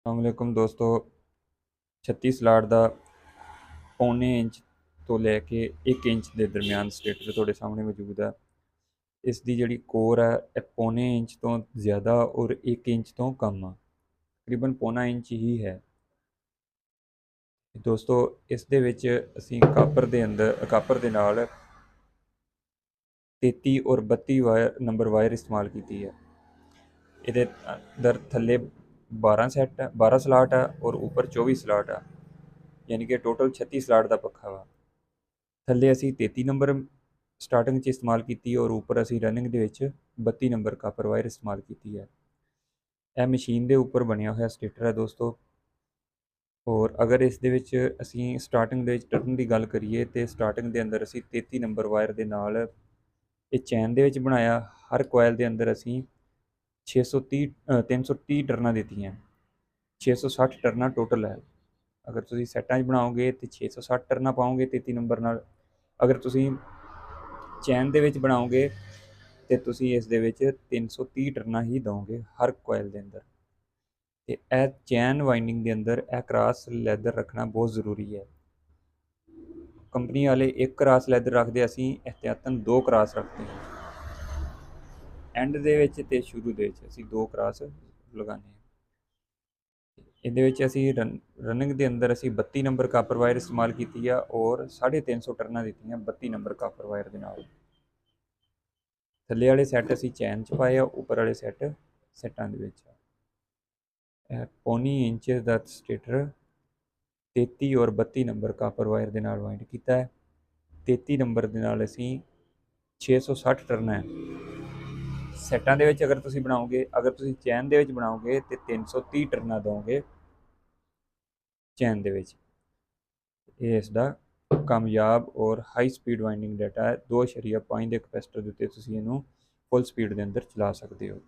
ਅਸਲਾਮੁਅਲੈकुम ਦੋਸਤੋ 36 ਸਲਾਟ ਦਾ ਪੌਣੇ ਇੰਚ ਤੋਂ ਲੈ ਕੇ 1 ਇੰਚ ਦੇ ਦਰਮਿਆਨ ਸਟੇਟਰ ਤੁਹਾਡੇ ਸਾਹਮਣੇ ਮੌਜੂਦ ਹੈ। ਇਸ ਦੀ ਜਿਹੜੀ ਕੋਰ ਹੈ ਇਹ ਪੌਣੇ ਇੰਚ ਤੋਂ ਜ਼ਿਆਦਾ ਔਰ 1 ਇੰਚ ਤੋਂ ਕਮ ਆ, ਤਕਰੀਬਨ ਪੌਣਾ ਇੰਚ ਹੀ ਹੈ। ਦੋਸਤੋ ਇਸ ਦੇ ਵਿੱਚ ਅਸੀਂ ਕਾਪਰ ਦੇ ਨਾਲ 33 ਔਰ 32 ਨੰਬਰ ਵਾਇਰ ਇਸਤੇਮਾਲ ਕੀਤੀ ਹੈ। ਇਹਦੇ ਅੰਦਰ ਥੱਲੇ 12 ਸਲਾਟ ਹੈ ਔਰ ਉੱਪਰ 24 ਸਲਾਟ ਆ, ਯਾਨੀ ਕਿ ਟੋਟਲ 36 ਸਲਾਟ ਦਾ ਪੱਖਾ ਵਾ। ਥੱਲੇ ਅਸੀਂ 33 ਨੰਬਰ ਸਟਾਰਟਿੰਗ 'ਚ ਇਸਤੇਮਾਲ ਕੀਤੀ ਔਰ ਉੱਪਰ ਅਸੀਂ ਰਨਿੰਗ ਦੇ ਵਿੱਚ 32 ਨੰਬਰ ਕਾਪਰ ਵਾਇਰ ਇਸਤੇਮਾਲ ਕੀਤੀ ਹੈ। ਇਹ ਮਸ਼ੀਨ ਦੇ ਉੱਪਰ ਬਣਿਆ ਹੋਇਆ ਸਟੇਟਰ ਹੈ ਦੋਸਤੋ। ਔਰ ਅਗਰ ਇਸ ਦੇ ਵਿੱਚ ਅਸੀਂ ਸਟਾਰਟਿੰਗ ਦੇ ਵਿੱਚ ਟਰਨ ਦੀ ਗੱਲ ਕਰੀਏ ਤਾਂ ਸਟਾਰਟਿੰਗ ਦੇ ਅੰਦਰ ਅਸੀਂ 33 ਨੰਬਰ ਵਾਇਰ ਦੇ ਨਾਲ ਇਹ ਚੈਨ ਦੇ ਵਿੱਚ ਬਣਾਇਆ। ਹਰ ਕੋਇਲ ਦੇ ਅੰਦਰ ਅਸੀਂ 330 ਟਰਨਾਂ ਦਿੱਤੀਆਂ, 660 ਟਰਨਾਂ ਟੋਟਲ ਹੈ। ਅਗਰ ਤੁਸੀਂ ਸੈੱਟਾਂ 'ਚ ਬਣਾਓਗੇ ਤਾਂ 660 ਟਰਨਾਂ ਪਾਓਗੇ 33 ਨੰਬਰ ਨਾਲ। ਅਗਰ ਤੁਸੀਂ ਚੈਨ ਦੇ ਵਿੱਚ ਬਣਾਓਗੇ ਤੇ ਤੁਸੀਂ ਇਸ ਦੇ ਵਿੱਚ 330 ਟਰਨਾਂ ਹੀ ਦਿਓਗੇ ਹਰ ਕੋਇਲ ਦੇ ਅੰਦਰ। ਤੇ ਇਹ ਚੈਨ ਵਾਈਂਡਿੰਗ ਦੇ ਅੰਦਰ ਇਹ ਕ੍ਰਾਸ ਲੈਦਰ ਰੱਖਣਾ ਬਹੁਤ ਜ਼ਰੂਰੀ ਹੈ। ਕੰਪਨੀ ਵਾਲੇ ਇੱਕ ਕ੍ਰਾਸ ਲੈਦਰ ਰੱਖਦੇ, ਅਸੀਂ ਇਹਤਿਆਤਨ 2 ਕ੍ਰਾਸ ਰੱਖਦੇ ਹਾਂ। ਐਂਡ ਦੇ ਵਿੱਚ ਤੇ ਸ਼ੁਰੂ ਦੇ ਵਿੱਚ ਅਸੀਂ 2 ਕ੍ਰਾਸ ਲਗਾਉਂਦੇ ਹਾਂ। ਇਹਦੇ ਵਿੱਚ ਅਸੀਂ ਰਨਿੰਗ ਦੇ ਅੰਦਰ ਅਸੀਂ 32 ਨੰਬਰ ਕਾਪਰ ਵਾਇਰ ਇਸਤੇਮਾਲ ਕੀਤੀ ਆ ਔਰ 350 ਟਰਨਾਂ ਦਿੱਤੀਆਂ 32 ਨੰਬਰ ਕਾਪਰ ਵਾਇਰ ਦੇ ਨਾਲ। ਥੱਲੇ ਵਾਲੇ ਸੈੱਟ ਅਸੀਂ ਚੈਨ 'ਚ ਪਾਏ ਆ, ਉੱਪਰ ਵਾਲੇ ਸੈੱਟਾਂ ਦੇ ਵਿੱਚ। ਇਹ ਪੌਣੀ ਇੰਚ ਦਾ ਸਟੇਟਰ 33 ਔਰ 32 ਨੰਬਰ ਕਾਪਰ ਵਾਇਰ ਦੇ ਨਾਲ ਵਾਈਂਡ ਕੀਤਾ ਹੈ। 33 ਨੰਬਰ ਦੇ ਨਾਲ ਅਸੀਂ 660 ਟਰਨਾਂ ਹੈ। ਸੈੱਟਾਂ ਦੇ ਵਿੱਚ ਅਗਰ ਤੁਸੀਂ ਬਣਾਓਗੇ, ਅਗਰ ਤੁਸੀਂ ਚੈਨ ਦੇ ਵਿੱਚ ਬਣਾਓਗੇ ਤਾਂ 330 ਟਰਨਾਂ ਦਿਓਗੇ ਚੈਨ ਦੇ ਵਿੱਚ। ਇਹ ਇਸ ਦਾ ਕਾਮਯਾਬ ਔਰ ਹਾਈ ਸਪੀਡ ਵਾਈਂਡਿੰਗ ਡਾਟਾ ਹੈ। 2.5 ਦੇ ਕਪੈਸਿਟਰ ਦੇ ਉੱਤੇ ਤੁਸੀਂ ਇਹਨੂੰ ਫੁੱਲ ਸਪੀਡ ਦੇ ਅੰਦਰ ਚਲਾ ਸਕਦੇ ਹੋ।